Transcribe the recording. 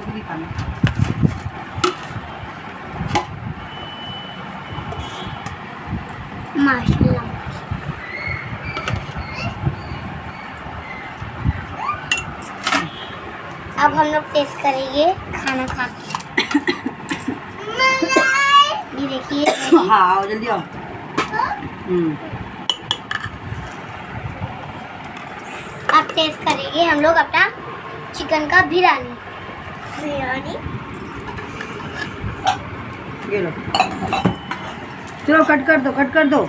को भी खाना। माशाल्लाह। अब हम लोग टेस्ट करेंगे खाना खा के। ये देखिए। हाँ आओ जल्दी आओ। अब टेस्ट करेंगे हम लोग अपना चिकन का बिरयानी। ये लो, चलो कट कर दो, कट कर दो।